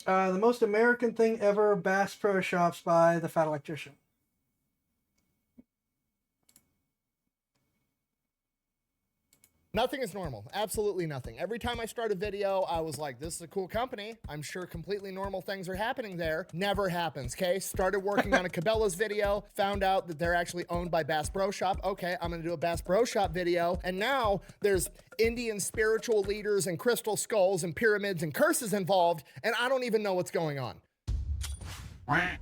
The most American thing ever, Bass Pro Shops by the Fat Electrician. Nothing is normal. Absolutely nothing. Every time I start a video, I was like, this is a cool company. I'm sure completely normal things are happening there. Never happens, okay? Started working on a Cabela's video, found out that they're actually owned by Bass Pro Shop. Okay, I'm gonna do a Bass Pro Shop video. And now there's Indian spiritual leaders and crystal skulls and pyramids and curses involved, and I don't even know what's going on. I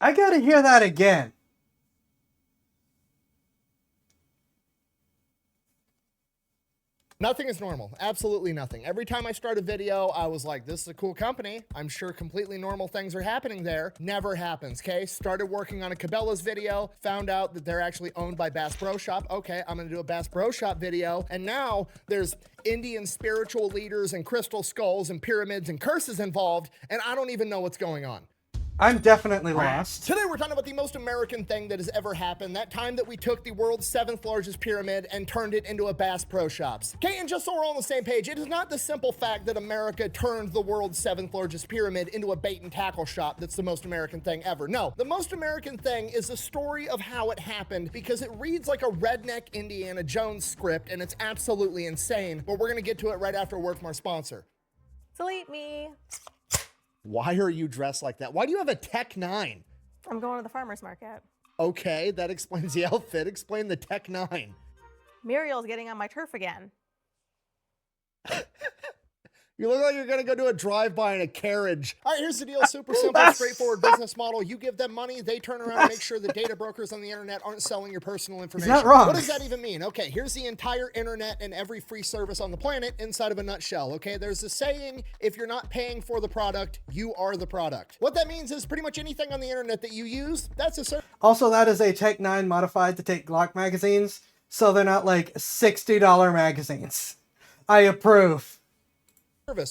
gotta hear that again. Nothing is normal. Absolutely nothing. Every time I start a video, I was like, this is a cool company. I'm sure completely normal things are happening there. Never happens, okay? Started working on a Cabela's video, found out that they're actually owned by Bass Pro Shop. Okay, I'm gonna do a Bass Pro Shop video. And now there's Indian spiritual leaders and crystal skulls and pyramids and curses involved, and I don't even know what's going on. I'm definitely lost. Today we're talking about the most American thing that has ever happened. That time that we took the world's 7th largest pyramid and turned it into a Bass Pro Shops. Okay, and just so we're all on the same page, it is not the simple fact that America turned the world's 7th largest pyramid into a bait and tackle shop that's the most American thing ever. No, the most American thing is the story of how it happened, because it reads like a redneck Indiana Jones script and it's absolutely insane. But we're gonna get to it right after a word from our sponsor. Delete me. Why are you dressed like that? Why do you have a Tech 9? I'm going to the farmer's market. Okay, that explains the outfit. Explain the Tech 9. Muriel's getting on my turf again. You look like you're gonna go do a drive-by in a carriage. All right, here's the deal. Super simple, straightforward business model. You give them money, they turn around and make sure the data brokers on the internet aren't selling your personal information. He's not wrong. What does that even mean? Okay, here's the entire internet and every free service on the planet inside of a nutshell, okay? There's a saying, if you're not paying for the product, you are the product. What that means is pretty much anything on the internet that you use, that's a service. Also, that is a Tech 9 modified to take Glock magazines, so they're not like $60 magazines. I approve.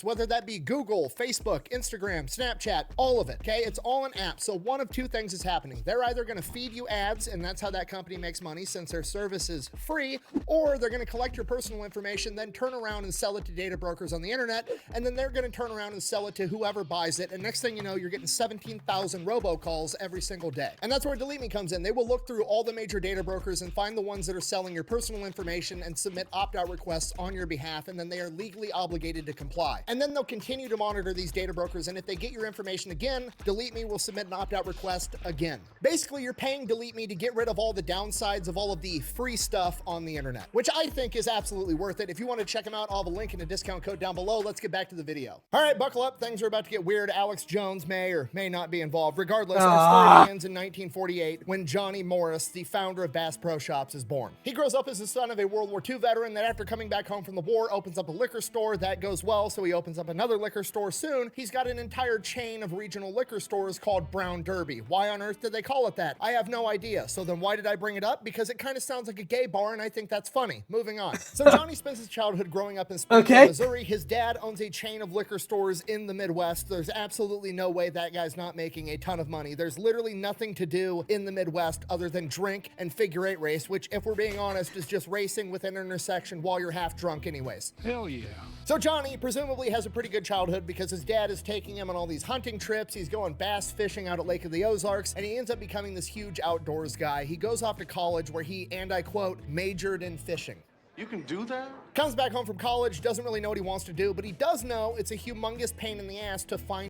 Whether that be Google, Facebook, Instagram, Snapchat, all of it, okay? It's all an app. So one of two things is happening. They're either gonna feed you ads, and that's how that company makes money since their service is free, or they're gonna collect your personal information, then turn around and sell it to data brokers on the internet, and then they're gonna turn around and sell it to whoever buys it, and next thing you know, you're getting 17,000 robocalls every single day. And that's where Delete Me comes in. They will look through all the major data brokers and find the ones that are selling your personal information and submit opt-out requests on your behalf, and then they are legally obligated to comply. And then they'll continue to monitor these data brokers, and if they get your information again, Delete Me will submit an opt-out request again. Basically, you're paying Delete Me to get rid of all the downsides of all of the free stuff on the internet, which I think is absolutely worth it. If you want to check them out, I'll have a link and a discount code down below. Let's get back to the video. All right, buckle up. Things are about to get weird. Alex Jones may or may not be involved. Regardless, our story begins in 1948 when Johnny Morris, the founder of Bass Pro Shops, is born. He grows up as the son of a World War II veteran that after coming back home from the war opens up a liquor store. That goes well, so he opens up another liquor store soon. He's got an entire chain of regional liquor stores called Brown Derby. Why on earth did they call it that? I have no idea. So then why did I bring it up? Because it kind of sounds like a gay bar, and I think that's funny. Moving on. So Johnny spends his childhood growing up in Springfield, Missouri. His dad owns a chain of liquor stores in the Midwest. There's absolutely no way that guy's not making a ton of money. There's literally nothing to do in the Midwest other than drink and figure eight race, which, if we're being honest, is just racing with an intersection while you're half drunk anyways. Hell yeah. So Johnny presumably has a pretty good childhood because his dad is taking him on all these hunting trips. He's going bass fishing out at Lake of the Ozarks, and he ends up becoming this huge outdoors guy. He goes off to college where he, and I quote, majored in fishing. You can do that? Comes back home from college, doesn't really know what he wants to do, but he does know it's a humongous pain in the ass to find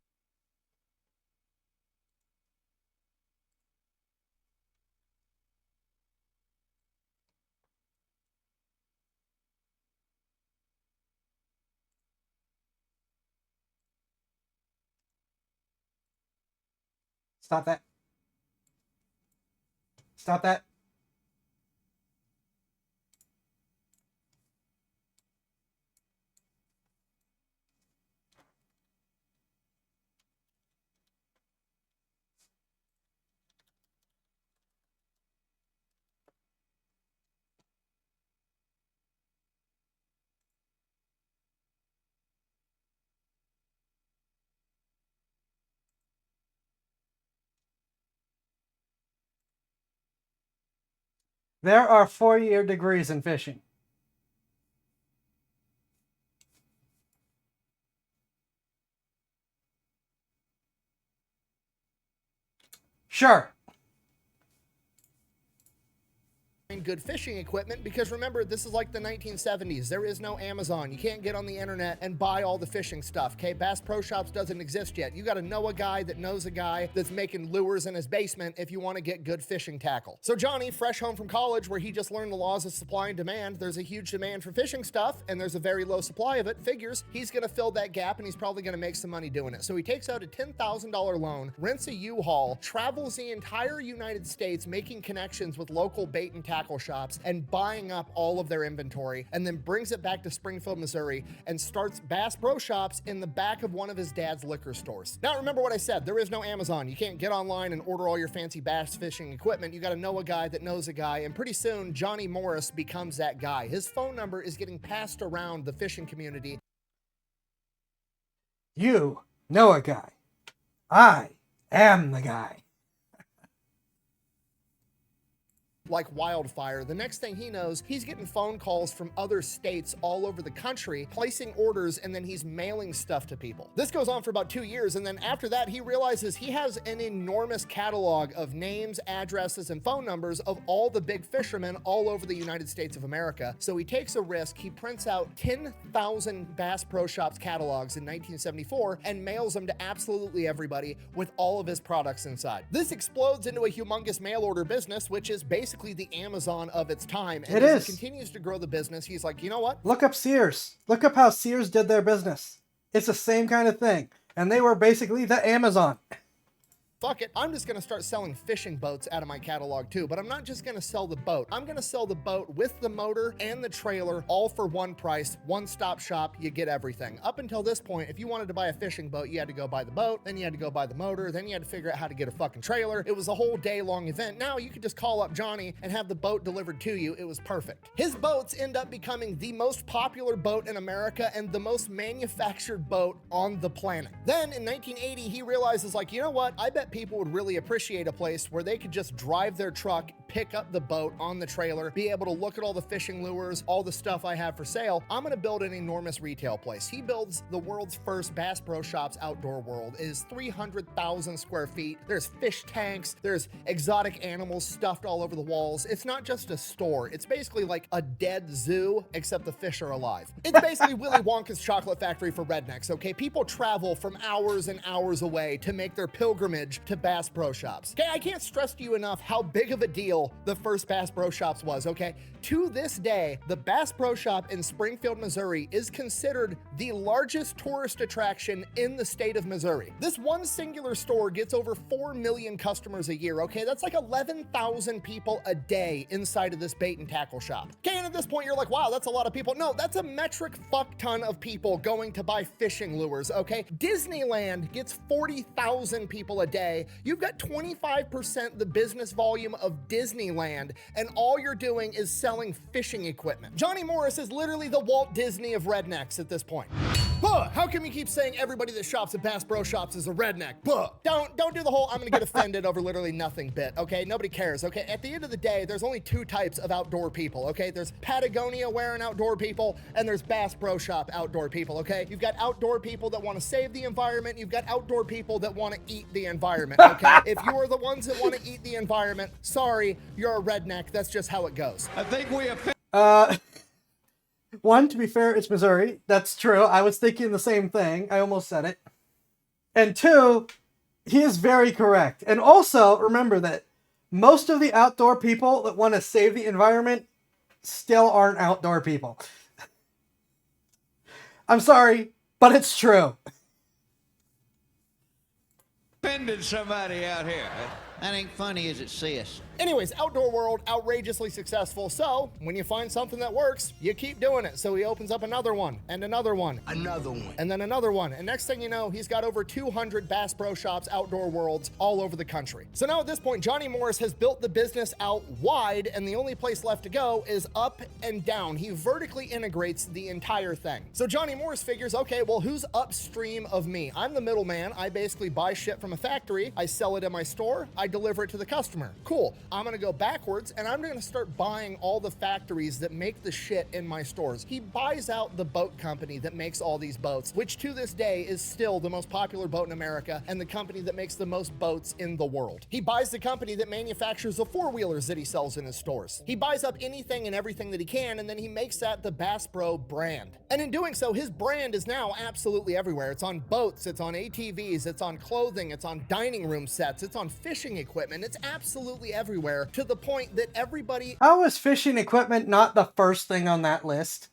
Stop that. Stop that. There are 4-year degrees in fishing. Sure. Good fishing equipment, because remember, this is like the 1970s. There is no Amazon. You can't get on the internet and buy all the fishing stuff, okay? Bass Pro Shops doesn't exist yet. You got to know a guy that knows a guy that's making lures in his basement if you want to get good fishing tackle. So Johnny, fresh home from college where he just learned the laws of supply and demand, there's a huge demand for fishing stuff and there's a very low supply of it, figures he's going to fill that gap and he's probably going to make some money doing it. So he takes out a $10,000 loan, rents a U-Haul, travels the entire United States making connections with local bait and tackle shops and buying up all of their inventory, and then brings it back to Springfield, Missouri, and starts Bass Pro Shops in the back of one of his dad's liquor stores. Now remember what I said, there is no Amazon. You can't get online and order all your fancy bass fishing equipment. You got to know a guy that knows a guy, and pretty soon Johnny Morris becomes that guy. His phone number is getting passed around the fishing community. You know a guy. I am the guy. Like wildfire. The next thing he knows, he's getting phone calls from other states all over the country, placing orders, and then he's mailing stuff to people. This goes on for about 2 years, and then after that, he realizes he has an enormous catalog of names, addresses, and phone numbers of all the big fishermen all over the United States of America. So he takes a risk. He prints out 10,000 Bass Pro Shops catalogs in 1974 and mails them to absolutely everybody with all of his products inside. This explodes into a humongous mail order business, which is basically the Amazon of its time. And It as is. he continues to grow the business, he's like, you know what? Look up Sears. Look up how Sears did their business. It's the same kind of thing. And they were basically the Amazon. Fuck it, I'm just gonna start selling fishing boats out of my catalog too, but I'm not just gonna sell the boat. I'm gonna sell the boat with the motor and the trailer, all for one price, one-stop shop, you get everything. Up until this point, if you wanted to buy a fishing boat, you had to go buy the boat, then you had to go buy the motor, then you had to figure out how to get a fucking trailer. It was a whole day-long event. Now you could just call up Johnny and have the boat delivered to you. It was perfect. His boats end up becoming the most popular boat in America and the most manufactured boat on the planet. Then in 1980, he realizes, like, you know what? I bet people would really appreciate a place where they could just drive their truck, pick up the boat on the trailer, be able to look at all the fishing lures, all the stuff I have for sale. I'm gonna build an enormous retail place. He builds the world's first Bass Pro Shops outdoor world. It is 300,000 square feet. There's fish tanks, there's exotic animals stuffed all over the walls. It's not just a store. It's basically like a dead zoo, except the fish are alive. It's basically Willy Wonka's chocolate factory for rednecks, okay? People travel from hours and hours away to make their pilgrimage to Bass Pro Shops. Okay, I can't stress to you enough how big of a deal the first Bass Pro Shops was, okay? To this day, the Bass Pro Shop in Springfield, Missouri is considered the largest tourist attraction in the state of Missouri. This one singular store gets over 4 million customers a year, okay? That's like 11,000 people a day inside of this bait and tackle shop. Okay, and at this point you're like, wow, that's a lot of people. No, that's a metric fuck ton of people going to buy fishing lures, okay? Disneyland gets 40,000 people a day. You've got 25% the business volume of Disneyland, and all you're doing is selling fishing equipment. Johnny Morris is literally the Walt Disney of rednecks at this point. Buh! How come you keep saying everybody that shops at Bass Pro Shops is a redneck? Buh! Don't do the whole I'm gonna get offended over literally nothing bit, okay? Nobody cares, okay? At the end of the day, there's only two types of outdoor people, okay? There's Patagonia wearing outdoor people, and there's Bass Pro Shop outdoor people, okay? You've got outdoor people that want to save the environment, you've got outdoor people that want to eat the environment, okay? If you are the ones that want to eat the environment, sorry, you're a redneck. That's just how it goes. I think we have. One, to be fair, it's Missouri. That's true. I was thinking the same thing. I almost said it. And two, he is very correct. And also, remember that most of the outdoor people that want to save the environment still aren't outdoor people. I'm sorry, but it's true. Offended somebody out here. That ain't funny as it says. Anyways, outdoor world, outrageously successful. So when you find something that works, you keep doing it. So he opens up another one and another one. Another one. And then another one. And next thing you know, he's got over 200 Bass Pro Shops outdoor worlds all over the country. So now at this point, Johnny Morris has built the business out wide, and the only place left to go is up and down. He vertically integrates the entire thing. So Johnny Morris figures, okay, well, who's upstream of me? I'm the middleman. I basically buy shit from a factory. I sell it in my store. I deliver it to the customer. Cool. I'm going to go backwards and I'm going to start buying all the factories that make the shit in my stores. He buys out the boat company that makes all these boats, which to this day is still the most popular boat in America and the company that makes the most boats in the world. He buys the company that manufactures the four-wheelers that he sells in his stores. He buys up anything and everything that he can, and then he makes that the Bass Pro brand. And in doing so, his brand is now absolutely everywhere. It's on boats, it's on ATVs, it's on clothing, it's on dining room sets, it's on fishing equipment. It's absolutely everywhere, to the point that everybody... How is fishing equipment not the first thing on that list?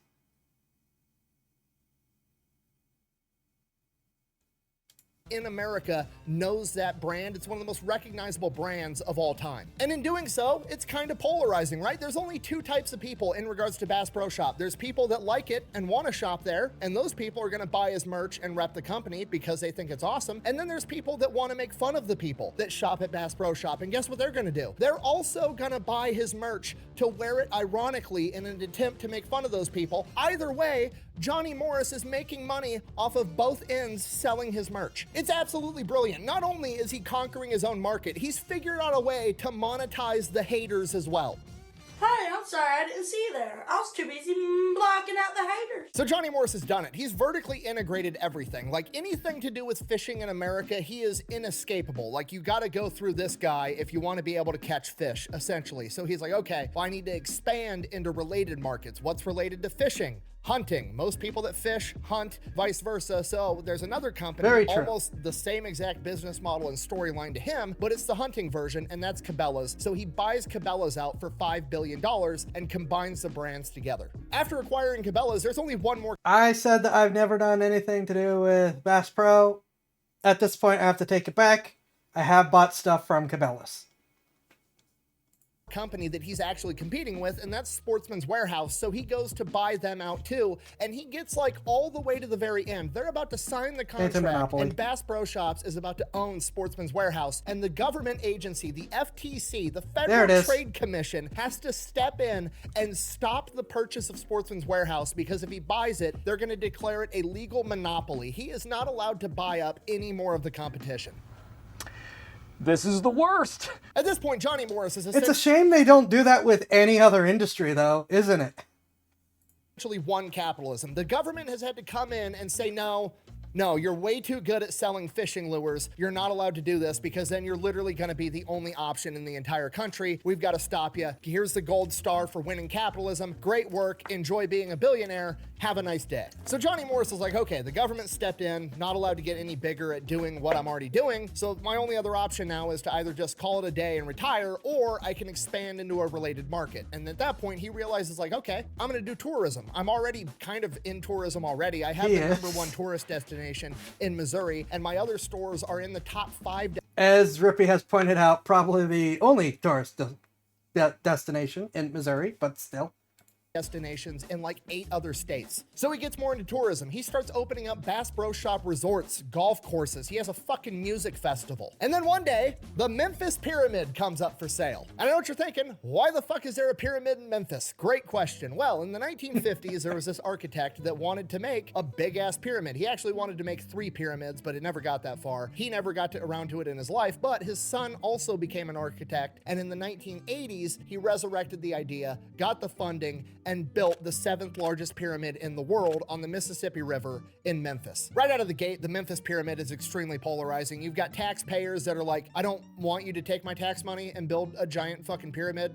in America knows that brand. It's one of the most recognizable brands of all time. And in doing so, it's kind of polarizing, right? There's only two types of people in regards to Bass Pro Shop. There's people that like it and want to shop there, and those people are going to buy his merch and rep the company because they think it's awesome. And then there's people that want to make fun of the people that shop at Bass Pro Shop. And guess what they're going to do? They're also going to buy his merch to wear it ironically in an attempt to make fun of those people. Either way, Johnny Morris is making money off of both ends selling his merch. It's absolutely brilliant. Not only is he conquering his own market, he's figured out a way to monetize the haters as well. Hey, I'm sorry, I didn't see you there. I was too busy blocking out the haters. So Johnny Morris has done it. He's vertically integrated everything. Like anything to do with fishing in America, he is inescapable. Like you gotta go through this guy if you want to be able to catch fish, essentially. So he's like, okay, well, I need to expand into related markets. What's related to fishing? Hunting. Most people that fish hunt, vice versa. So there's another company, almost the same exact business model and storyline to him, but it's the hunting version, and that's Cabela's. So he buys Cabela's out for $5 billion and combines the brands together. After acquiring Cabela's, there's only one more. I said that I've never done anything to do with Bass Pro. At this point, I have to take it back. I have bought stuff from Cabela's company that he's actually competing with, and that's Sportsman's Warehouse. So he goes to buy them out too, and he gets like all the way to the very end. They're about to sign the contract, and Bass Pro Shops is about to own Sportsman's Warehouse, and the government agency, the FTC, the Federal Trade Commission, has to step in and stop the purchase of Sportsman's Warehouse, because if he buys it, they're going to declare it a legal monopoly. He is not allowed to buy up any more of the competition. This is the worst. At this point, Johnny Morris is It's a shame they don't do that with any other industry, though, isn't it? Essentially won capitalism. The government has had to come in and say, no, you're way too good at selling fishing lures. You're not allowed to do this, because then you're literally going to be the only option in the entire country. We've got to stop you. Here's the gold star for winning capitalism. Great work. Enjoy being a billionaire. Have a nice day. So Johnny Morris is like, okay, the government stepped in, not allowed to get any bigger at doing what I'm already doing. So my only other option now is to either just call it a day and retire, or I can expand into a related market. And at that point, he realizes like, okay, I'm going to do tourism. I'm already kind of in tourism already. I have the #1 tourist destination in Missouri, and my other stores are in the top 5. As Rippy has pointed out, probably the only tourist destination in Missouri, but still. Destinations in like 8 other states. So he gets more into tourism. He starts opening up Bass Pro Shop resorts, golf courses. He has a fucking music festival. And then one day, the Memphis Pyramid comes up for sale. And I know what you're thinking, why the fuck is there a pyramid in Memphis? Great question. Well, in the 1950s, there was this architect that wanted to make a big ass pyramid. He actually wanted to make 3 pyramids, but it never got that far. He never got around to it in his life, but his son also became an architect. And in the 1980s, he resurrected the idea, got the funding, and built the 7th largest pyramid in the world on the Mississippi River in Memphis. Right out of the gate, the Memphis Pyramid is extremely polarizing. You've got taxpayers that are like, I don't want you to take my tax money and build a giant fucking pyramid.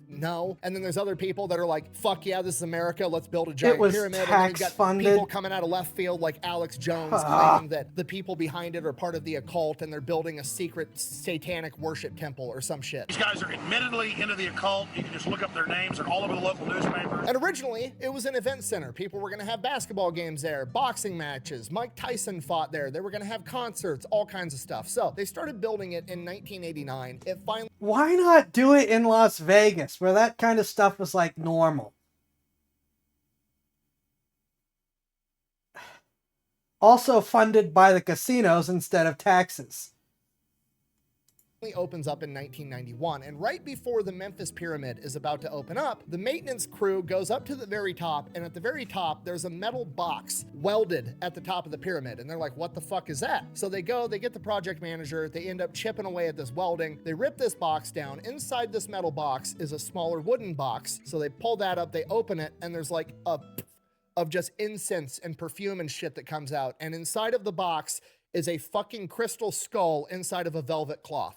No. And then there's other people that are like, fuck yeah, this is America, let's build a giant pyramid. And then you've got people coming out of left field like Alex Jones claiming that the people behind it are part of the occult and they're building a secret satanic worship temple or some shit. These guys are admittedly into the occult. You can just look up their names. They're all over the local newspapers. And originally, it was an event center. People were going to have basketball games there, boxing matches. Mike Tyson fought there. They were going to have concerts, all kinds of stuff. So they started building it in 1989. It finally... Why not do it in Las Vegas, where that kind of stuff was like normal? Also funded by the casinos instead of taxes. opens up in 1991, and right before the Memphis Pyramid is about to open up, the maintenance crew goes up to the very top, and at the very top there's a metal box welded at the top of the pyramid, and they're like, what the fuck is that? So they go, they get the project manager, they end up chipping away at this welding, they rip this box down. Inside this metal box is a smaller wooden box, so they pull that up, they open it, and there's like a of just incense and perfume and shit that comes out, and inside of the box is a fucking crystal skull inside of a velvet cloth.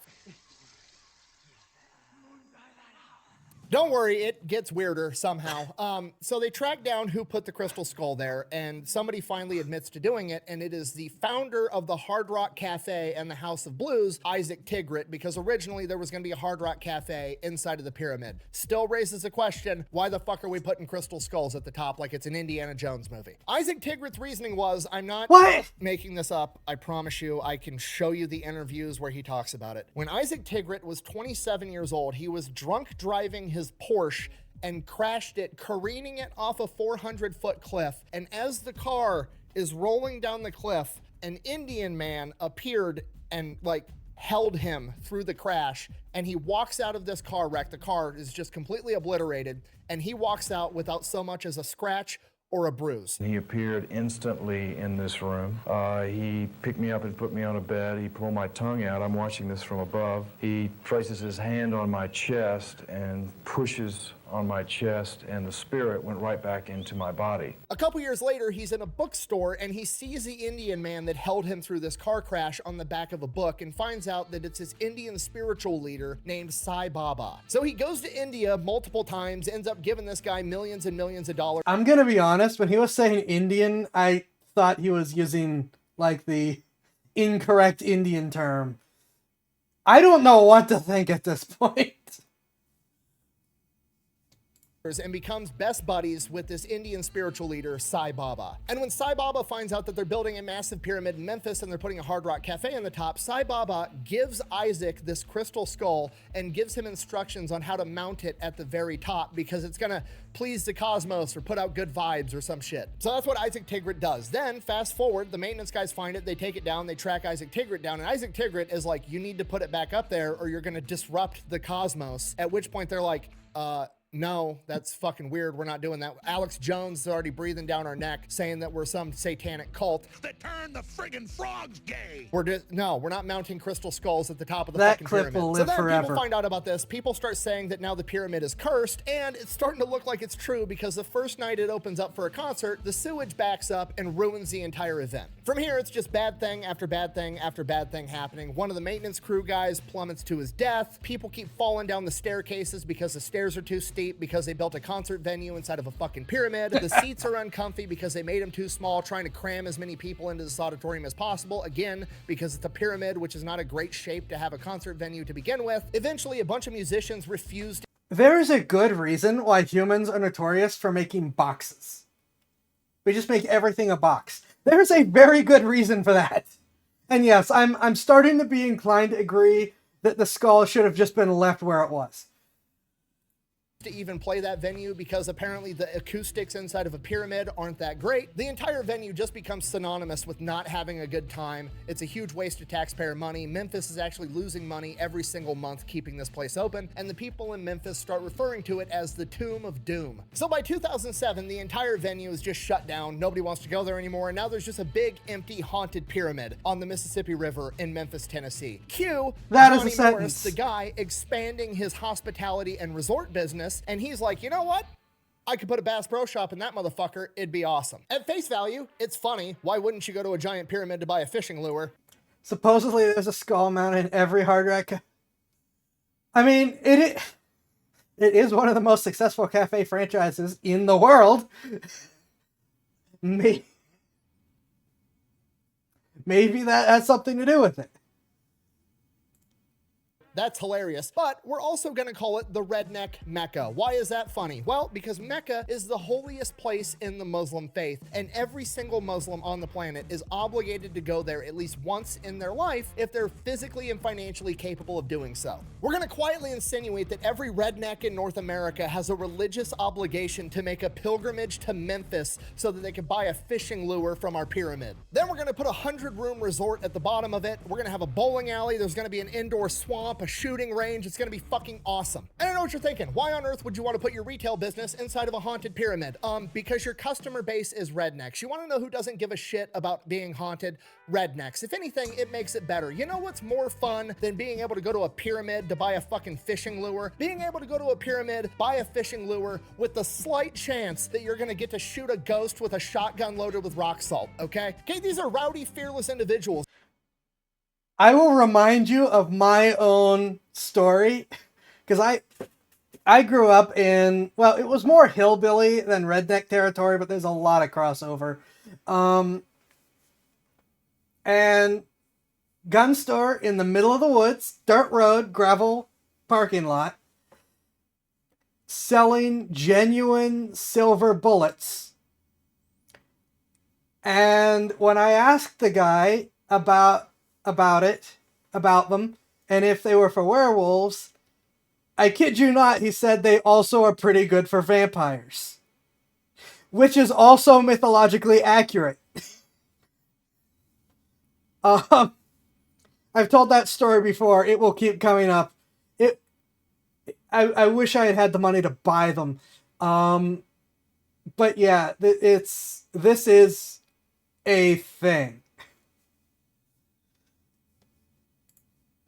Don't worry, it gets weirder somehow. So they track down who put the crystal skull there, and somebody finally admits to doing it, and it is the founder of the Hard Rock Cafe and the House of Blues, Isaac Tigrit, because originally there was going to be a Hard Rock Cafe inside of the pyramid. Still raises the question, why the fuck are we putting crystal skulls at the top like it's an Indiana Jones movie? Isaac Tigrit's reasoning was, I'm not making this up, I promise you, I can show you the interviews where he talks about it. When Isaac Tigrit was 27 years old, he was drunk driving his Porsche and crashed it, careening it off a 400-foot cliff. And as the car is rolling down the cliff, an Indian man appeared and like held him through the crash, and he walks out of this car wreck. The car is just completely obliterated, and he walks out without so much as a scratch or a bruise. He appeared instantly in this room. He picked me up and put me on a bed. He pulled my tongue out. I'm watching this from above. He places his hand on my chest and pushes on my chest, and the spirit went right back into my body. A couple years later, he's in a bookstore and he sees the Indian man that held him through this car crash on the back of a book and finds out that it's his Indian spiritual leader named Sai Baba. So he goes to India multiple times, ends up giving this guy millions and millions of dollars. I'm gonna be honest, when he was saying Indian, I thought he was using like the incorrect Indian term. I don't know what to think at this point. And becomes best buddies with this Indian spiritual leader, Sai Baba. And when Sai Baba finds out that they're building a massive pyramid in Memphis and they're putting a Hard Rock Cafe on the top, Sai Baba gives Isaac this crystal skull and gives him instructions on how to mount it at the very top because it's gonna please the cosmos or put out good vibes or some shit. So that's what Isaac Tigrit does. Then fast forward, the maintenance guys find it, they take it down, they track Isaac Tigrit down, and Isaac Tigrit is like, you need to put it back up there or you're gonna disrupt the cosmos. At which point they're like, no, that's fucking weird. We're not doing that. Alex Jones is already breathing down our neck saying that we're some satanic cult. That turn the friggin' frogs gay. No, we're not mounting crystal skulls at the top of the That fucking clip pyramid. will live so then forever. people find out about this. People start saying that now the pyramid is cursed, and it's starting to look like it's true because the first night it opens up for a concert, the sewage backs up and ruins the entire event. From here, it's just bad thing after bad thing after bad thing happening. One of the maintenance crew guys plummets to his death. People keep falling down the staircases because the stairs are too steep because they built a concert venue inside of a fucking pyramid. The seats are uncomfy because they made them too small, trying to cram as many people into this auditorium as possible. Again, because it's a pyramid, which is not a great shape to have a concert venue to begin with. Eventually, a bunch of musicians refused. There is a good reason why humans are notorious for making boxes. We just make everything a box. There's a very good reason for that. And yes, I'm starting to be inclined to agree that the skull should have just been left where it was. To even play that venue because apparently the acoustics inside of a pyramid aren't that great. The entire venue just becomes synonymous with not having a good time. It's a huge waste of taxpayer money. Memphis is actually losing money every single month keeping this place open, and the people in Memphis start referring to it as the Tomb of Doom. So by 2007, the entire venue is just shut down. Nobody wants to go there anymore, and now there's just a big, empty, haunted pyramid on the Mississippi River in Memphis, Tennessee. Cue That is Johnny a sentence. Morris, the guy expanding his hospitality and resort business, and he's like, you know what? I could put a Bass Pro Shop in that motherfucker. It'd be awesome. At face value, it's funny. Why wouldn't you go to a giant pyramid to buy a fishing lure? Supposedly there's a skull mounted in every Hard Rock. I mean, it is one of the most successful cafe franchises in the world. Maybe that has something to do with it. That's hilarious. But we're also going to call it the Redneck Mecca. Why is that funny? Well, because Mecca is the holiest place in the Muslim faith, and every single Muslim on the planet is obligated to go there at least once in their life if they're physically and financially capable of doing so. We're going to quietly insinuate that every redneck in North America has a religious obligation to make a pilgrimage to Memphis so that they can buy a fishing lure from our pyramid. Then we're going to put a 100-room resort at the bottom of it. We're going to have a bowling alley. There's going to be an indoor swamp, a shooting range. It's going to be fucking awesome. And I know what you're thinking. Why on earth would you want to put your retail business inside of a haunted pyramid? Because your customer base is rednecks. You want to know who doesn't give a shit about being haunted? Rednecks. If anything, it makes it better. You know what's more fun than being able to go to a pyramid to buy a fucking fishing lure? Being able to go to a pyramid, buy a fishing lure with the slight chance that you're going to get to shoot a ghost with a shotgun loaded with rock salt, okay? Okay, these are rowdy, fearless individuals. I will remind you of my own story, because I grew up in, well, it was more hillbilly than redneck territory, but there's a lot of crossover. And gun store in the middle of the woods, dirt road, gravel parking lot, selling genuine silver bullets. And when I asked the guy about them, and if they were for werewolves, I kid you not, he said they also are pretty good for vampires. Which is also mythologically accurate. I've told that story before. It will keep coming up. I wish I had had the money to buy them. But yeah, this is a thing.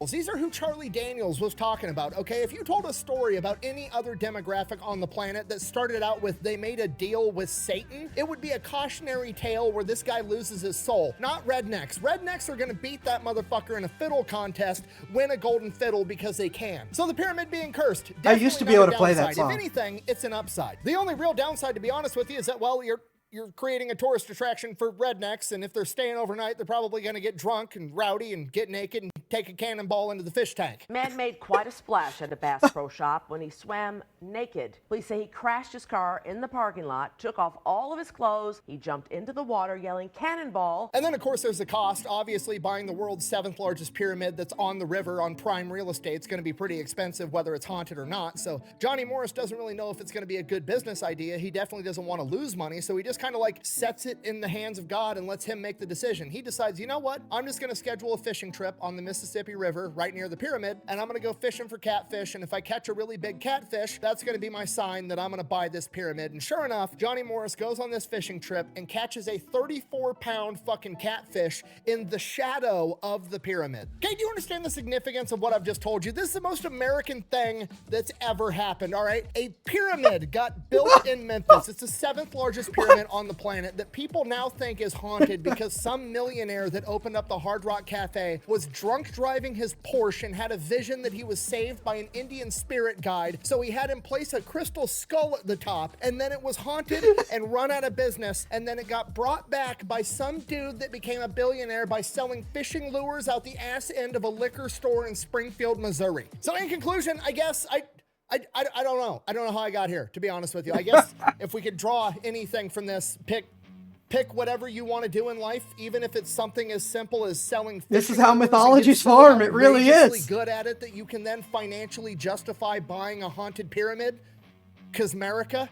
These are who Charlie Daniels was talking about, okay? If you told a story about any other demographic on the planet that started out with they made a deal with Satan, it would be a cautionary tale where this guy loses his soul. Not rednecks. Rednecks are gonna beat that motherfucker in a fiddle contest, win a golden fiddle because they can. So the pyramid being cursed, I used to be able to play that song. If anything, it's an upside. The only real downside, to be honest with you, is that, well, you're creating a tourist attraction for rednecks, and if they're staying overnight, they're probably going to get drunk and rowdy and get naked and take a cannonball into the fish tank. Man made quite a splash at a Bass Pro Shop when he swam naked. Police say he crashed his car in the parking lot, took off all of his clothes, he jumped into the water yelling cannonball. And then, of course, there's the cost. Obviously, buying the world's 7th largest pyramid that's on the river on prime real estate is going to be pretty expensive, whether it's haunted or not. So Johnny Morris doesn't really know if it's going to be a good business idea. He definitely doesn't want to lose money, so he just kind of like sets it in the hands of God and lets him make the decision. He decides, you know what? I'm just going to schedule a fishing trip on the Mississippi River right near the pyramid, and I'm going to go fishing for catfish, and if I catch a really big catfish, that's going to be my sign that I'm going to buy this pyramid. And sure enough, Johnny Morris goes on this fishing trip and catches a 34-pound fucking catfish in the shadow of the pyramid. Okay, do you understand the significance of what I've just told you? This is the most American thing that's ever happened, all right? A pyramid got built in Memphis. It's the 7th largest pyramid on the planet that people now think is haunted because some millionaire that opened up the Hard Rock Cafe was drunk driving his Porsche and had a vision that he was saved by an Indian spirit guide, so he had him place a crystal skull at the top, and then it was haunted and run out of business, and then it got brought back by some dude that became a billionaire by selling fishing lures out the ass end of a liquor store in Springfield, Missouri. So in conclusion, I guess I don't know. I don't know how I got here, to be honest with you. I guess if we could draw anything from this, pick whatever you want to do in life, even if it's something as simple as selling fish. This is how mythologies form. It really is. Good at it that you can then financially justify buying a haunted pyramid. 'Cause America,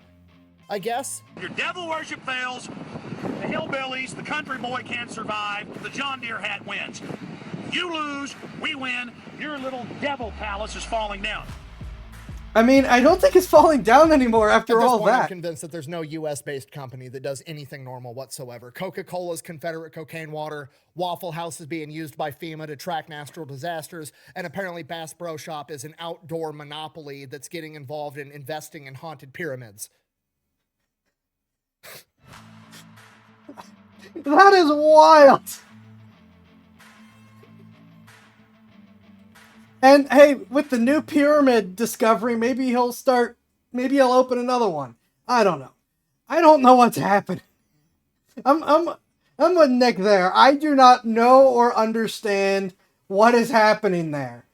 I guess. Your devil worship fails, the hillbillies, the country boy can't survive, the John Deere hat wins. You lose, we win, your little devil palace is falling down. I mean, I don't think it's falling down anymore after all that. I'm convinced that there's no U.S.-based company that does anything normal whatsoever. Coca-Cola's Confederate cocaine water, Waffle House is being used by FEMA to track natural disasters, and apparently Bass Pro Shop is an outdoor monopoly that's getting involved in investing in haunted pyramids. That is wild. And hey, with the new pyramid discovery, maybe he'll open another one. I don't know. I don't know what's happening. I'm with Nick there. I do not know or understand what is happening there.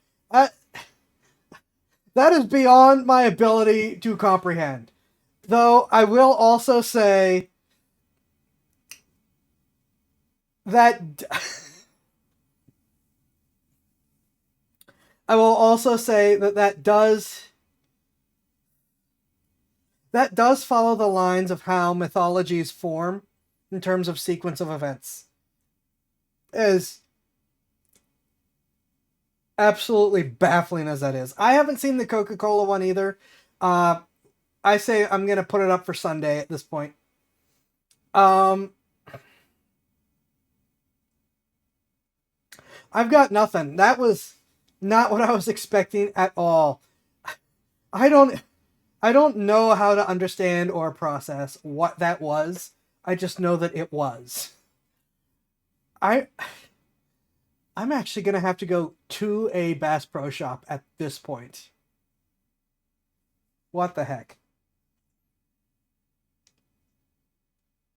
That is beyond my ability to comprehend. Though I will also say that I will also say that does follow the lines of how mythologies form in terms of sequence of events. As absolutely baffling as that is. I haven't seen the Coca-Cola one either. I say I'm going to put it up for Sunday at this point. I've got nothing. That was not what I was expecting at all. I don't know how to understand or process what that was. I just know that it was. I'm actually going to have to go to a Bass Pro Shop at this point. What the heck?